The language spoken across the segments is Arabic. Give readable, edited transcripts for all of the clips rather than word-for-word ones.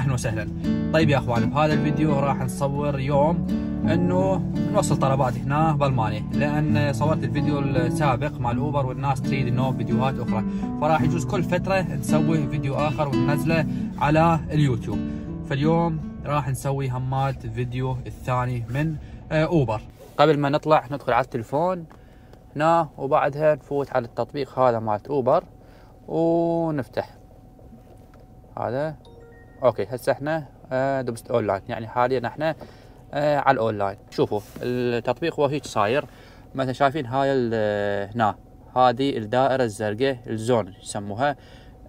اهلا وسهلا. طيب يا اخوان، بهذا الفيديو راح نصور يوم انه نوصل طلبات هنا بالمانيا، لان صورت الفيديو السابق مع الاوبر والناس تريد انه فيديوهات اخرى، فراح يجوز كل فتره نسوي فيديو اخر وننزله على اليوتيوب. فاليوم راح نسوي همات الفيديو الثاني من اوبر. قبل ما نطلع ندخل على التليفون هنا، وبعدها نفوت على التطبيق هذا مالت اوبر ونفتح هذا. اوكي، هسه احنا دبست اونلاين، يعني حاليا احنا على الاونلاين. شوفوا التطبيق هو هيك صاير، مثلا شايفين هاي هنا هذه الدائره الزرقاء، الزون يسموها،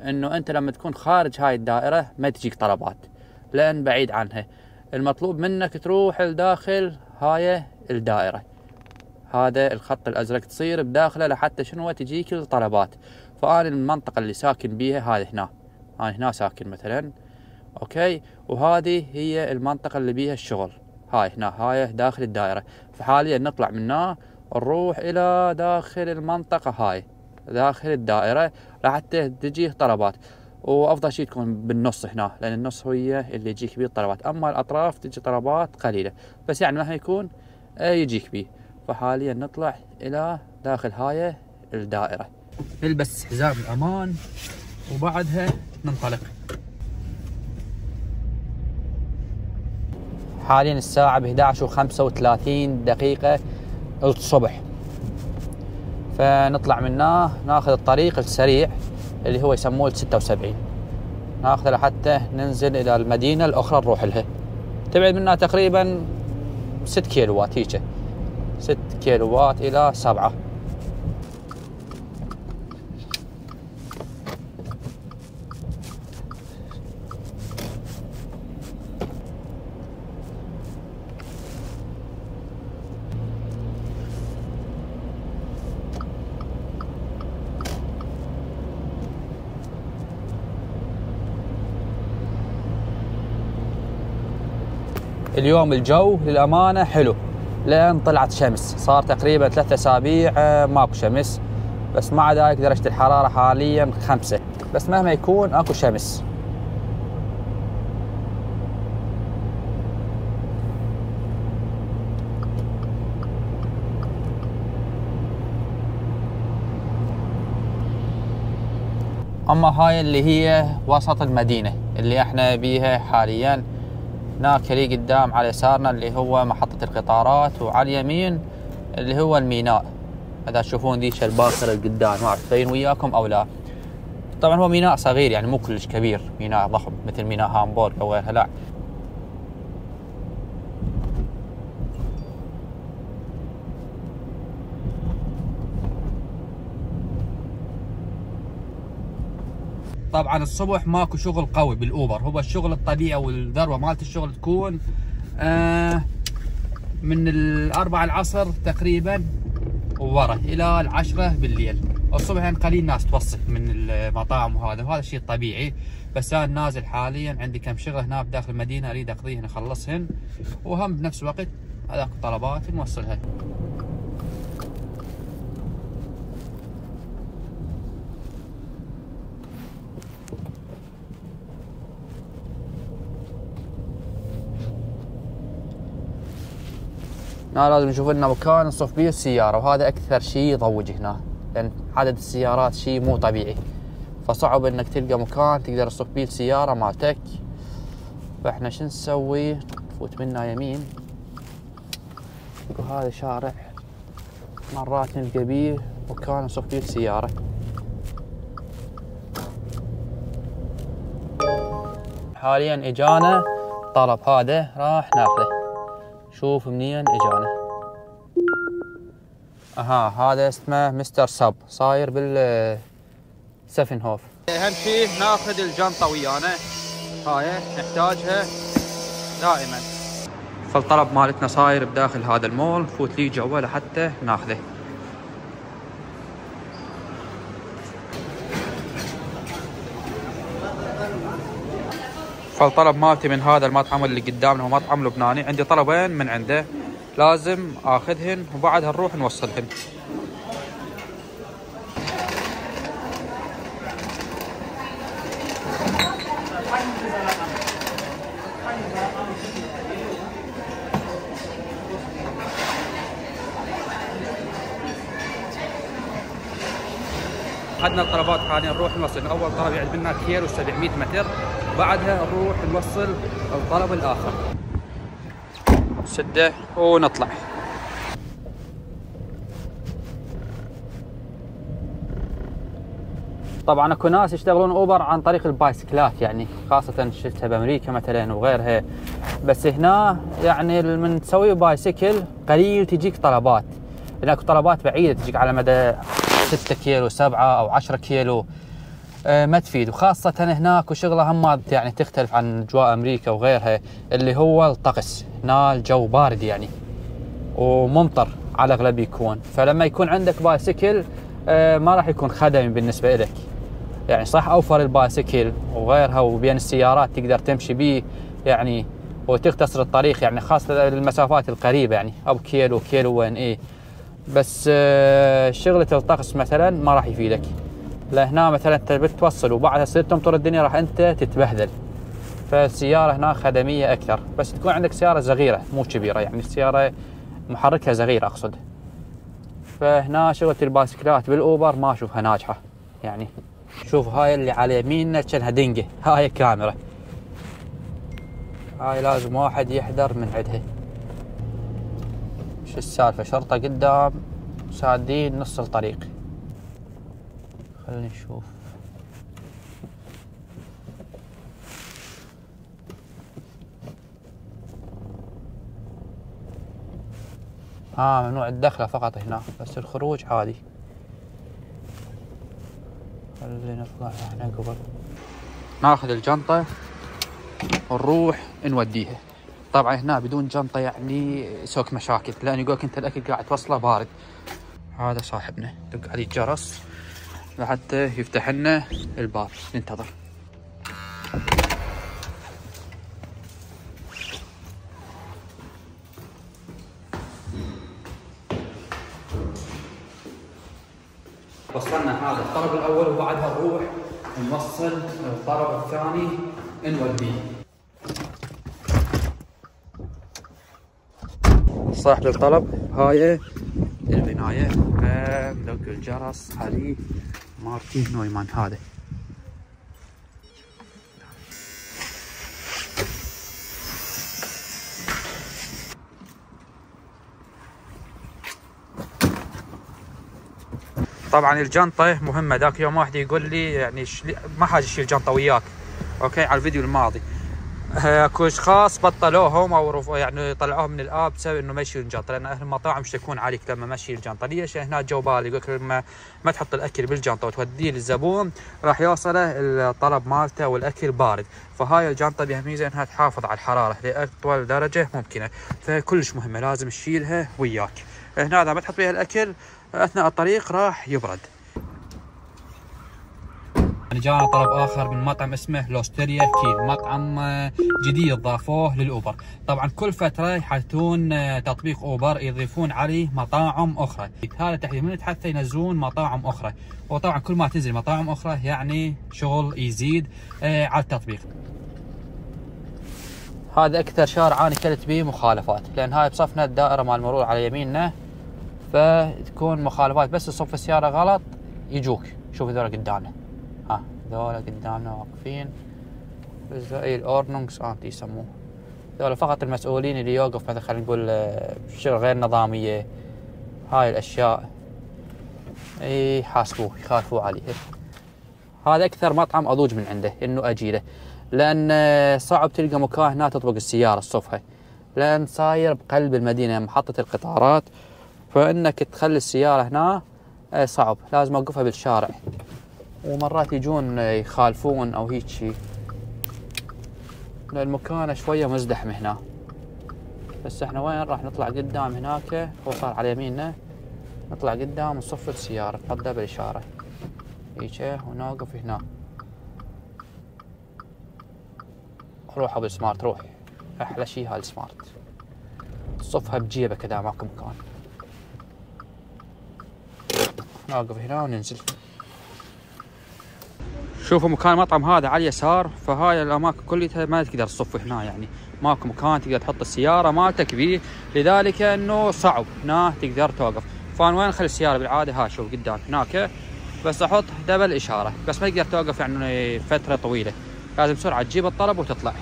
انه انت لما تكون خارج هاي الدائره ما تجيك طلبات لان بعيد عنها. المطلوب منك تروح لداخل هاي الدائره، هذا الخط الازرق تصير بداخله لحتى شنو تجيك الطلبات. فانا المنطقه اللي ساكن بيها هذه هنا، انا هنا ساكن مثلا، اوكي، وهذه هي المنطقه اللي بيها الشغل، هاي هنا هاي داخل الدائره. فحاليا نطلع من هنا نروح الى داخل المنطقه هاي داخل الدائره لحتى تجي طلبات، وافضل شيء تكون بالنص هنا، لان النص هي اللي يجيك بيه الطلبات، اما الاطراف تجي طلبات قليله، بس يعني مهما يكون يجيك بيه. فحاليا نطلع الى داخل هاي الدائره، نلبس حزام الامان وبعدها ننطلق. حاليا الساعة ب11:35 الصبح، فنطلع منا ناخذ الطريق السريع اللي هو يسموه 76، ناخذه لحتى ننزل الى المدينة الاخرى نروح لها. تبعد منا تقريبا 6 كيلوات، هيك 6 كيلوات الى 7. اليوم الجو للأمانة حلو، لأن طلعت شمس. صار تقريبا 3 أسابيع ماكو شمس، بس مع ذلك درجة الحرارة حاليا 5، بس مهما يكون اكو شمس. اما هاي اللي هي وسط المدينة اللي احنا بيها حاليا، هناك لي قدام على يسارنا اللي هو محطة القطارات، وعلى اليمين اللي هو الميناء. هذا تشوفون ذيك الباخرة القدام، ما اعرف تبين وياكم او لا. طبعا هو ميناء صغير يعني مو كلش كبير، ميناء ضخم مثل ميناء هامبورغ او غيرها لا. طبعا الصبح ماكو شغل قوي بالاوبر، هو الشغل الطبيعي والذروه مالت الشغل تكون من 4 العصر تقريبا وورا الى 10 بالليل. الصبح يعني قليل ناس توصل من المطاعم وهذا الشيء الطبيعي. بس انا نازل حاليا عندي كم شغل هنا بداخل المدينه اريد اقضيهن اخلصهن، وهم بنفس الوقت هذاك الطلبات نوصلها. هنا لازم نشوف لنا مكان نصف بيه السيارة، وهذا أكثر شيء يضوج هنا، لأن عدد السيارات شيء مو طبيعي، فصعب إنك تلقى مكان تقدر تصف بيه السيارة مالتك. فإحنا شو نسوي؟ نفوت منا يمين، وهذا شارع مرات نلقى بيه مكان نصف بيه السيارة. حاليا إجانا طلب، هذا راح ناخذه. شوف منين اجانا. هذا اسمه مستر سب، صاير بال سفنهوف. اهم شيء ناخذ الجنطه ويانا، هاي نحتاجها دائما. فالطلب مالتنا صاير بداخل هذا المول، نفوت لي جوا لحتى ناخذه. فالطلب مالتي من هذا المطعم اللي قدامنا هو مطعم لبناني، عندي طلبين من عنده لازم اخذهن وبعدها نروح نوصلهن. اخذنا الطلبات حاليا نروح نوصل. اول طلب يعد منا كيلو 700 متر، بعدها نروح نوصل الطلب الاخر. سده ونطلع. طبعا اكو ناس يشتغلون اوبر عن طريق البايسكلات، يعني خاصة شفتها بامريكا مثلا وغيرها، بس هنا يعني من تسوي بايسكل قليل تجيك طلبات، لان اكو طلبات بعيدة تجيك على مدى 6 كيلو 7 او 10 كيلو ما تفيد. وخاصة هناك وشغلة هم يعني تختلف عن اجواء امريكا وغيرها، اللي هو الطقس. هنا الجو بارد يعني وممطر على الاغلب يكون، فلما يكون عندك بايسكل ما راح يكون خدمي بالنسبة لك. يعني صح اوفر البايسكل وغيرها وبين السيارات تقدر تمشي بيه يعني وتختصر الطريق، يعني خاصة المسافات القريبة يعني او كيلو كيلو وين ايه. بس شغلة الطقس مثلا ما راح يفيدك، لهنا مثلا انت بتوصل وبعدها تصير تمطر الدنيا راح انت تتبهدل. فالسيارة هنا خدمية اكثر، بس تكون عندك سيارة صغيرة مو كبيرة، يعني السيارة محركها صغير اقصد. فهنا شغلة البايسكلات بالاوبر ما اشوفها ناجحة. يعني شوف هاي اللي على يميننا كأنها دنقة، هاي كاميرا، هاي لازم واحد يحذر من عندها. شو السالفة؟ شرطة قدام سادين نص الطريق. خلينا نشوف. ممنوع الدخلة فقط هنا، بس الخروج عادي. خلينا نطلع احنا قبل ناخذ الجنطة ونروح نوديها. طبعا هنا بدون جنطة يعني يسوك مشاكل، لأن يقولك انت الأكل قاعد توصله بارد. هذا صاحبنا دق عليه الجرس لحتى يفتح لنا الباب، ننتظر. وصلنا هذا الطلب الأول وبعدها نروح نوصل الطلب الثاني نوديه. صاحب الطلب هاي البناية، ندق الجرس عليه مارتين نويمان هذا. طبعا الجنطة مهمة. ذاك يوم واحد يقول لي يعني ما حاجة تشيل جنطة وياك، اوكي، على الفيديو الماضي. اكو اشخاص بطلوهم او يعني طلعوهم من الاب بسبب انه ما يشيل الجنطة، لان اهل المطاعم يشتكون عليك لما ما تشيل الجنطة. ليش؟ هنا جو بالي يقول لك لما ما تحط الاكل بالجنطة وتوديه للزبون راح يوصله الطلب مالته والاكل بارد. فهاي الجنطة بها ميزة انها تحافظ على الحرارة لاطول درجة ممكنة، فكلش مهمة لازم تشيلها وياك. هنا اذا ما تحط فيها الاكل اثناء الطريق راح يبرد. جانا طلب اخر من مطعم اسمه لوستيريا كيل، مطعم جديد ضافوه للاوبر. طبعا كل فتره يحدثون تطبيق اوبر يضيفون عليه مطاعم اخرى، هذا تحديدا من حتى ينزلون مطاعم اخرى. وطبعا كل ما تنزل مطاعم اخرى يعني شغل يزيد على التطبيق. هذا اكثر شارع انا كلت به مخالفات، لان هاي بصفنا الدائره مال المرور على يميننا، فتكون مخالفات بس تصف السياره غلط يجوك. شوف هذول قدامنا، ذولا قدامنا واقفين زي الاورنونكس يسموه. ذولا فقط المسؤولين اللي يوقف مثلا خلينا نقول شغل غير نظاميه، هاي الاشياء يحاسبوه يخالفوه عليه. هذا اكثر مطعم اضوج من عنده انه اجيله، لان صعب تلقى مكان هنا تطبق السياره تصفها، لان صاير بقلب المدينه محطه القطارات، فانك تخلي السياره هنا صعب، لازم اوقفها بالشارع. ومرات يجون يخالفون او هيك شيء، المكان شويه مزدحم هنا. بس احنا وين راح نطلع قدام؟ هناك هو صار على يميننا، نطلع قدام ونصف السياره نحطها بالاشاره هيك ونوقف هنا. روح ابو السمارت روح، احلى شيء هالسمارت، صفها بجيبك اذا ماكو مكان. نوقف هنا وننزل. شوفوا مكان المطعم هذا على اليسار، فهاي الاماكن كلها ما تقدر تصف هنا، يعني ماكو مكان تقدر تحط السياره مالتك بيه، لذلك انه صعب هنا تقدر توقف. فانا وين اخلي السياره بالعاده؟ ها شوف قدام هناك بس احط دبل اشاره، بس ما تقدر توقف يعني فتره طويله، لازم بسرعه تجيب الطلب وتطلع.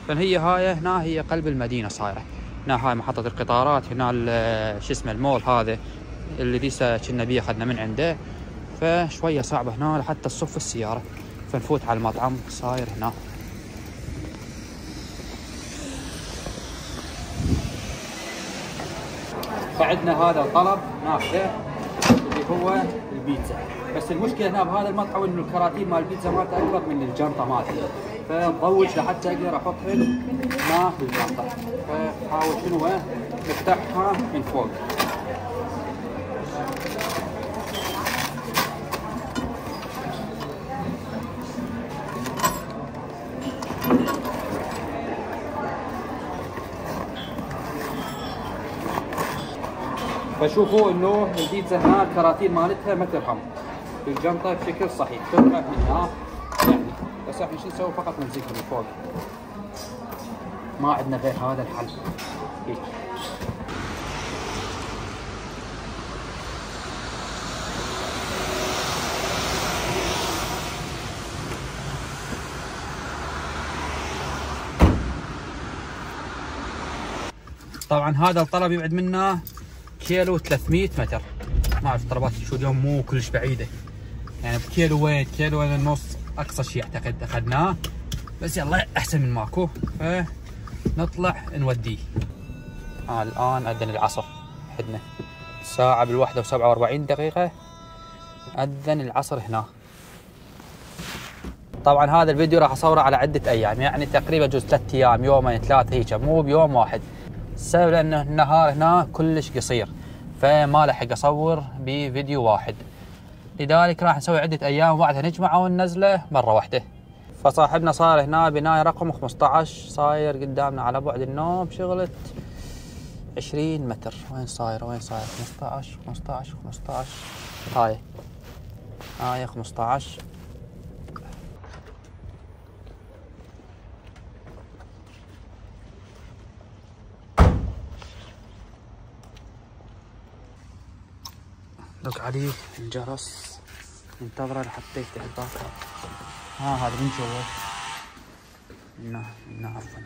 فهي هاي هنا هي قلب المدينه صايره، هنا هاي محطه القطارات، هنا شو اسمه المول هذا اللي لسه كنا بيه اخذنا من عنده، فشويه صعبه هنا لحتى تصف السياره. فنفوت على المطعم صاير هنا. فعندنا هذا الطلب ناخذه اللي هو البيتزا، بس المشكله هنا بهذا المطعم انه الكراتين مال البيتزا مالته اكبر من الجنطه مالتي، فنضوج لحتى اقدر احطهن ما بالجنطه، فحاول شنو نفتحها من فوق. فشوفوا انه البيتزا هنا الكراتين مالتها ما ترحم بالجنطه بشكل صحيح، تطلع من هنا يعني. بس احنا شو نسوي؟ فقط نمسكها من فوق، ما عندنا غير هذا الحل هيك. طبعا هذا الطلب يبعد منا كيلو 300 متر، ما اعرف طلبات شو اليوم مو كلش بعيده، يعني بكيلو وين كيلو وين ونص اقصى شيء اعتقد اخذناه، بس يلا احسن من ماكو، فنطلع نوديه. الان اذن العصر، حدنا الساعه بالواحدة و47 دقيقه اذن العصر هنا. طبعا هذا الفيديو راح اصوره على عده ايام، يعني تقريبا جوز 3 ايام يومين 3 هيك، مو بيوم واحد. السبب لانه النهار هنا كلش قصير، فما لحق اصور بفيديو واحد، لذلك راح نسوي عده ايام وبعدها نجمعه وننزله مره واحده. فصاحبنا صار هنا بنايه رقم 15 صاير قدامنا على بعد النوم شغله 20 متر. وين صاير 15 هاي 15. دق عليه الجرس ننتظره لحتى يفتح الباب. هذا من جوا. عفوا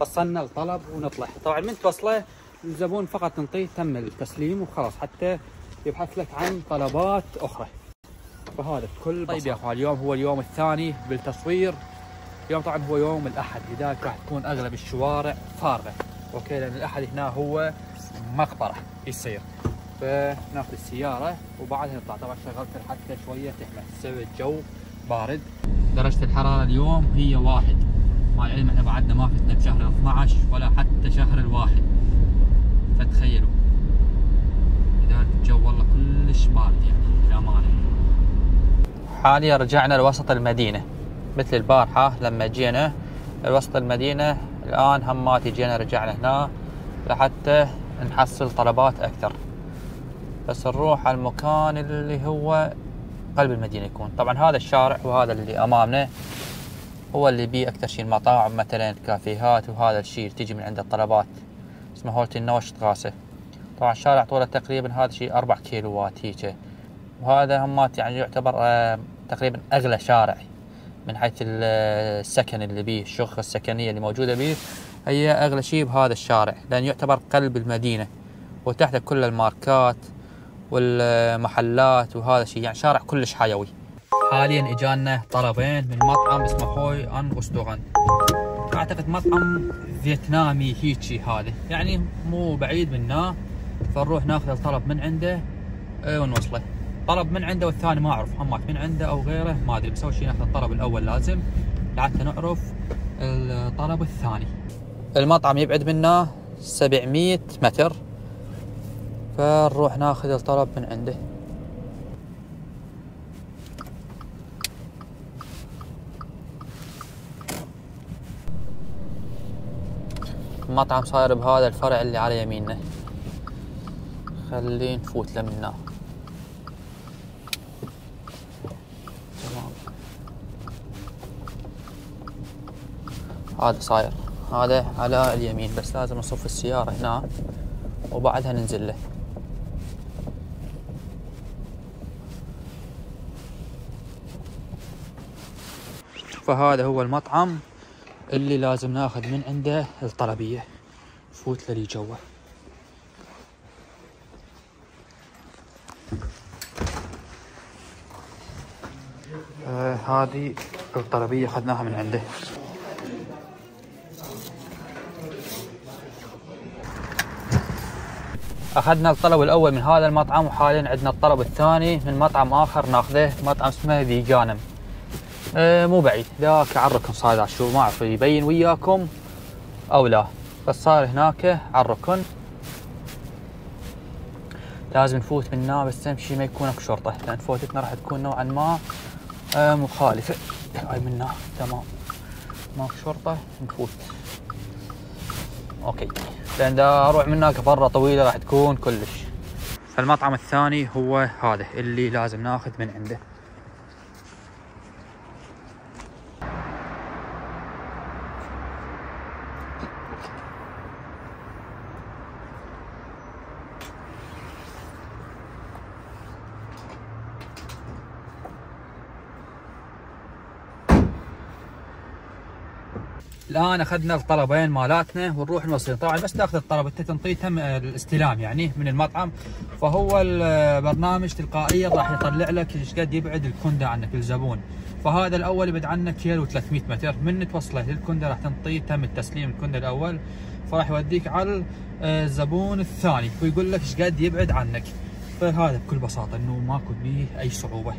وصلنا الطلب ونطلع. طبعا من توصله الزبون فقط نعطيه تم التسليم وخلاص، حتى يبحث لك عن طلبات اخرى. فهذا بكل بساطة. طيب يا اخوان، اليوم هو اليوم الثاني بالتصوير. اليوم طبعا هو يوم الاحد، لذلك راح تكون اغلب الشوارع فارغه، اوكي، لان الاحد هنا هو مقبره يصير. فناخذ السياره وبعدها نطلع. طبعا شغلت حتى شويه تحمل السبب الجو بارد. درجه الحراره اليوم هي 1، مع العلم احنا بعدنا ما فتنا بشهر 12 ولا حتى شهر الواحد، فتخيلوا. لذلك الجو والله كلش بارد يعني للامانه. حاليا رجعنا لوسط المدينه مثل البارحه لما جينا لوسط المدينه، الان هماتي جينا رجعنا هنا لحتى نحصل طلبات اكثر. بس نروح على المكان اللي هو قلب المدينه يكون. طبعا هذا الشارع وهذا اللي امامنا هو اللي بيه اكثر شيء المطاعم مثلا الكافيهات، وهذا الشيء تجي من عند الطلبات اسمه هولت النوش غاسه. طبعا الشارع طوله تقريبا هذا شيء 4 كيلوات هيك، وهذا همات يعني يعتبر تقريبا اغلى شارع من حيث السكن اللي بيه، الشقة السكنية اللي موجودة بيه هي أغلى شيء بهذا الشارع، لأن يعتبر قلب المدينة وتحته كل الماركات والمحلات وهذا الشيء، يعني شارع كلش حيوي. حاليا اجانا طلبين من مطعم اسمه هوي ان رستوران، اعتقد مطعم فيتنامي هيجي هذا، يعني مو بعيد منا، فنروح ناخذ الطلب من عنده ونوصله. طلب من عنده والثاني ما اعرف همات من عنده او غيره ما ادري، بس اول شيء ناخذ الطلب الاول لازم لحتى نعرف الطلب الثاني. المطعم يبعد منا 700 متر، فنروح ناخذ الطلب من عنده. المطعم صاير بهذا الفرع اللي على يميننا، خلينا نفوت له منه. هذا صاير هذا على اليمين، بس لازم نصف السيارة هنا وبعدها ننزل له. فهذا هو المطعم اللي لازم ناخذ من عنده الطلبية. فوت لي جوا. هذه الطلبية اخذناها من عنده. اخذنا الطلب الاول من هذا المطعم، وحاليا عندنا الطلب الثاني من مطعم اخر ناخذه، مطعم اسمه فيجانم. مو بعيد، ذاك عالركن صاير، شو ما اعرف يبين وياكم او لا، بس صار هناك عالركن. لازم نفوت منه، بس تمشي ما يكون اكو شرطه، لان فوتتنا راح تكون نوعا ما مخالفه. هاي منه تمام، ماكو شرطه نفوت. اوكي، لان دا اروح من هناك برا طويله راح تكون كلش. فالمطعم الثاني هو هذا اللي لازم ناخذ من عنده. الان اخذنا الطلبين مالاتنا ونروح نوصل. طبعا بس تاخذ الطلب انت تنطيه تم الاستلام يعني من المطعم، فهو البرنامج تلقائيا راح يطلع لك ايش قد يبعد الكنده عنك الزبون. فهذا الاول يبعد عنك كيلو و300 متر، من توصله للكنده راح تنطيه تم التسليم الكنده الاول، فراح يوديك على الزبون الثاني ويقول لك ايش قد يبعد عنك. فهذا بكل بساطه انه ماكو بيه اي صعوبه.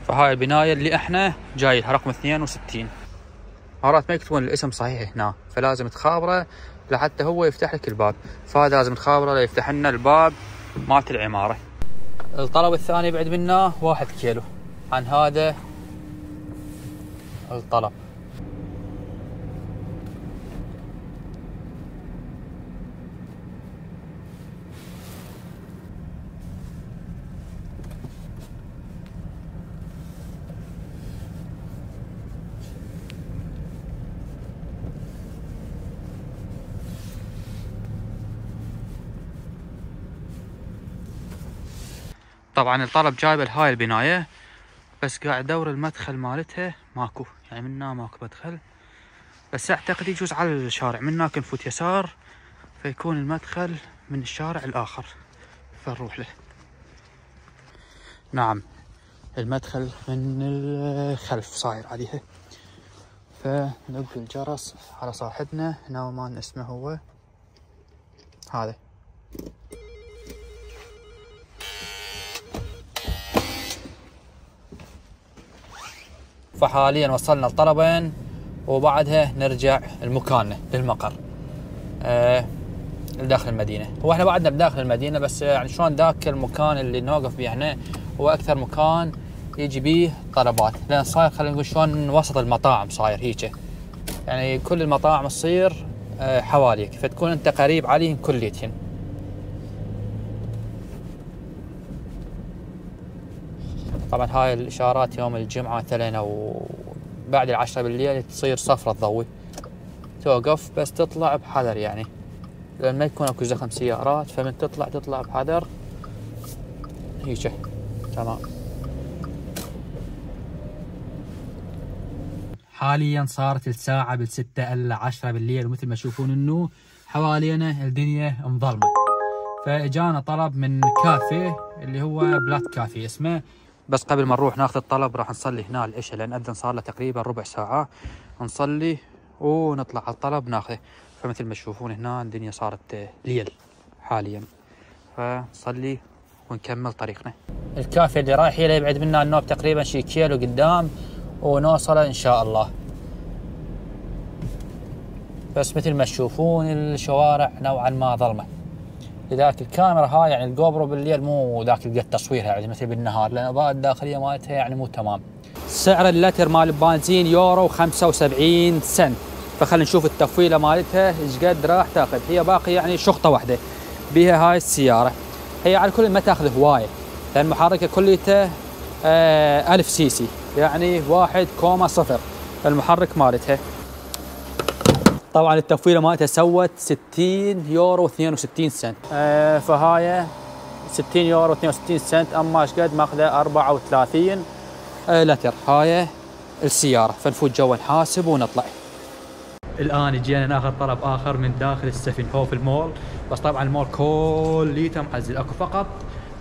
فهاي البناية اللي احنا جايلها رقم 62. مرات ما يكتبون الاسم صحيح هنا، فلازم تخابره لحتى هو يفتح لك الباب، فهذا لازم تخابره ليفتح لنا الباب مالت العمارة. الطلب الثاني بعد منا 1 كيلو عن هذا الطلب. طبعا الطلب جايبه لهاي البناية، بس قاعد ادور المدخل مالتها ماكو، يعني منا ماكو مدخل، بس اعتقد يجوز على الشارع، من هناك نفوت يسار فيكون المدخل من الشارع الاخر فنروح له. نعم المدخل من الخلف صاير عليها، فندق الجرس على صاحبنا نومان اسمه هو هذا. فحاليا وصلنا الطلبين وبعدها نرجع لمكاننا للمقر داخل المدينة. هو احنا بعدنا بداخل المدينة، بس يعني شلون ذاك المكان اللي نوقف بيه احنا هو اكثر مكان يجي بيه طلبات، لان صاير خلينا نقول شلون وسط المطاعم صاير هيك، يعني كل المطاعم تصير حواليك فتكون انت قريب عليهم كليتهم. طبعا هاي الاشارات يوم الجمعة مثلا او بعد 10 بالليل تصير صفرة تضوي، توقف بس تطلع بحذر يعني، لان ما يكون اكو زخم سيارات، فمن تطلع بحذر هيك. تمام. حاليا صارت الساعة بالستة إلا 10 بالليل، ومثل ما تشوفون انه حوالينا الدنيا مظلمة. فاجانا طلب من كافيه اللي هو بلات كافيه اسمه، بس قبل ما نروح ناخذ الطلب راح نصلي هنا العشاء، لان اذن صار له تقريبا ربع ساعة، نصلي ونطلع على الطلب ناخذه. فمثل ما تشوفون هنا الدنيا صارت ليل حاليا، فنصلي ونكمل طريقنا. الكافيه اللي رايحين له يبعد منا النوب تقريبا شي كيلو قدام ونوصل ان شاء الله. بس مثل ما تشوفون الشوارع نوعا ما ظلمه، لذلك الكاميرا هاي يعني الجو برو بالليل مو ذاك قد تصويرها يعني مثل بالنهار، لان الاضاءه الداخليه مالتها يعني مو تمام. سعر اللتر مال البنزين يورو 75 سنت. فخلينا نشوف التفويله مالتها ايش قد راح تاخذ. هي باقي يعني شخطه واحده بها هاي السياره. هي على كل ما تاخذ هوايه، لان محركها كليته 1000 سي سي، يعني 1.0 المحرك مالتها. طبعا التفويله مالتها سوت 60 يورو 62 سنت. فهاي 60 يورو 62 سنت. اما ايش قد ماخذه 34 لتر هاي السياره. فنفوت جوا نحاسب ونطلع. الان جينا ناخذ طلب اخر من داخل السفن هوف المول، بس طبعا المول كليته معزل. اكو فقط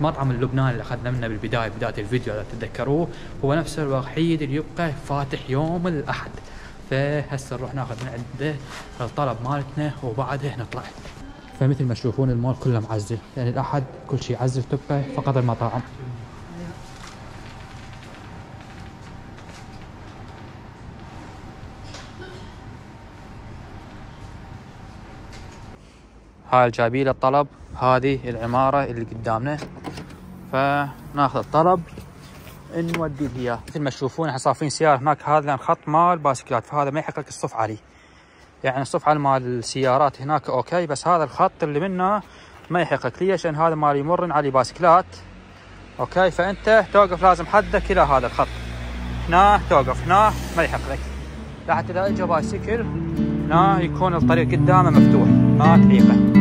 مطعم اللبناني اللي اخذنا منه بدايه الفيديو اذا تتذكروه، هو نفس الوحيد اللي يبقى فاتح يوم الاحد. فهسه نروح ناخذ من عنده الطلب مالتنا وبعدها نطلع. فمثل ما تشوفون المول كله معزل، يعني الاحد كل شيء عزل، تبقى فقط المطاعم. هاي الجايبين الطلب، هذه العمارة اللي قدامنا. فناخذ الطلب نودي اياه. مثل ما تشوفون احنا صافين سيارة هناك، هذا خط مال باسكلات، فهذا ما يحق لك الصف عليه. يعني الصف على مال السيارات هناك اوكي، بس هذا الخط اللي منه ما يحق لك. ليش؟ لان هذا مال يمر عليه باسكلات. اوكي، فانت توقف لازم حدك الى هذا الخط. هنا توقف، هنا ما يحق لك. لحتى اذا اجى بايسكل هنا يكون الطريق قدامه مفتوح ما تعيقه.